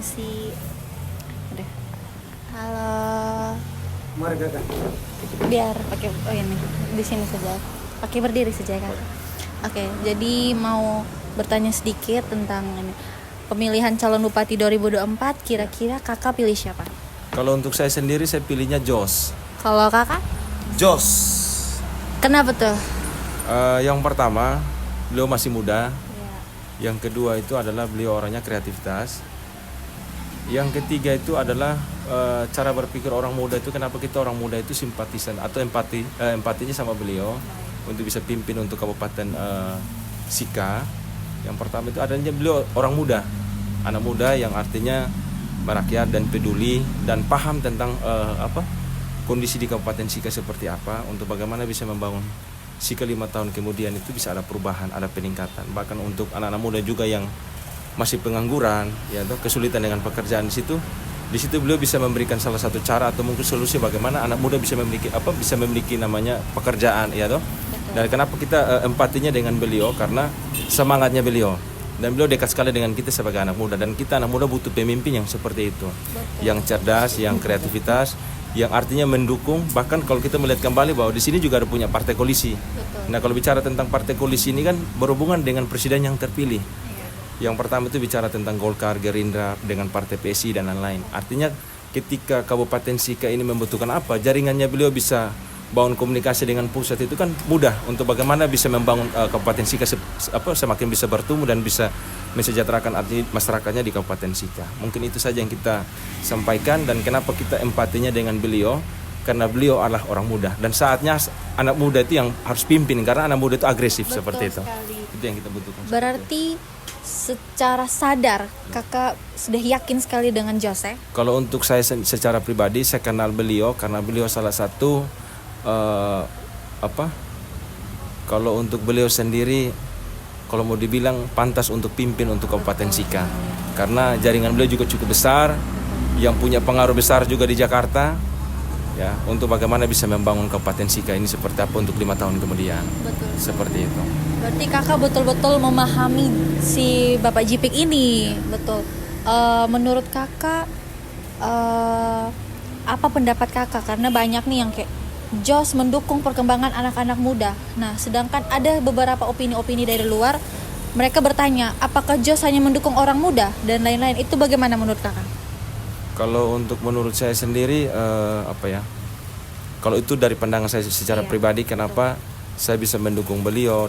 Si udah. Halo. Mari kakak. Biar pakai ini di sini saja. Pakai berdiri saja kan. Oke, jadi mau bertanya sedikit tentang ini. Pemilihan calon bupati 2024, kira-kira kakak pilih siapa? Kalau untuk saya sendiri saya pilihnya Jos. Kalau kakak? Jos. Kenapa tuh? Yang pertama, beliau masih muda. Ya. Yang kedua itu adalah beliau orangnya kreativitas. Yang ketiga itu adalah cara berpikir orang muda itu, kenapa kita orang muda itu simpatisan atau empatinya sama beliau untuk bisa pimpin untuk Kabupaten Sika. Yang pertama itu adanya beliau orang muda, anak muda yang artinya merakyat dan peduli dan paham tentang kondisi di Kabupaten Sika seperti apa, untuk bagaimana bisa membangun Sika 5 tahun kemudian itu bisa ada perubahan, ada peningkatan. Bahkan untuk anak-anak muda juga yang masih pengangguran, ya atau kesulitan dengan pekerjaan di situ beliau bisa memberikan salah satu cara atau mungkin solusi bagaimana anak muda bisa memiliki namanya pekerjaan, ya toh. Dan kenapa kita empatinya dengan beliau, karena semangatnya beliau dan beliau dekat sekali dengan kita sebagai anak muda, dan kita anak muda butuh pemimpin yang seperti itu. Yang cerdas, yang kreativitas, yang artinya mendukung. Bahkan kalau kita melihat kembali bahwa di sini juga ada punya partai koalisi. Nah, kalau bicara tentang partai koalisi ini kan berhubungan dengan presiden yang terpilih. Yang pertama itu bicara tentang Golkar, Gerindra dengan partai PSI dan lain-lain. Artinya ketika Kabupaten Sika ini membutuhkan apa, jaringannya beliau bisa bangun komunikasi dengan pusat itu kan mudah untuk bagaimana bisa membangun Kabupaten Sika semakin bisa bertumbuh dan bisa mensejahterakan masyarakatnya di Kabupaten Sika. Mungkin itu saja yang kita sampaikan, dan kenapa kita empatinya dengan beliau, karena beliau adalah orang muda dan saatnya anak muda itu yang harus pimpin, karena anak muda itu agresif. Betul, seperti itu. Sekali. Itu yang kita butuhkan. Berarti secara sadar kakak sudah yakin sekali dengan Jose? Kalau untuk saya secara pribadi, saya kenal beliau karena beliau salah satu kalau untuk beliau sendiri, kalau mau dibilang pantas untuk pimpin untuk Kabupaten Sika, karena jaringan beliau juga cukup besar, yang punya pengaruh besar juga di Jakarta, ya, untuk bagaimana bisa membangun Kabupaten Sika ini seperti apa untuk 5 tahun kemudian. Betul. Seperti itu. Berarti kakak betul-betul memahami si Bapak Jipik ini, betul. Menurut kakak, apa pendapat kakak? Karena banyak nih yang kayak Jos mendukung perkembangan anak-anak muda. Nah, sedangkan ada beberapa opini-opini dari luar, mereka bertanya, apakah Jos hanya mendukung orang muda dan lain-lain. Itu bagaimana menurut kakak? Kalau untuk menurut saya sendiri, kalau itu dari pandangan saya secara pribadi, kenapa saya bisa mendukung beliau.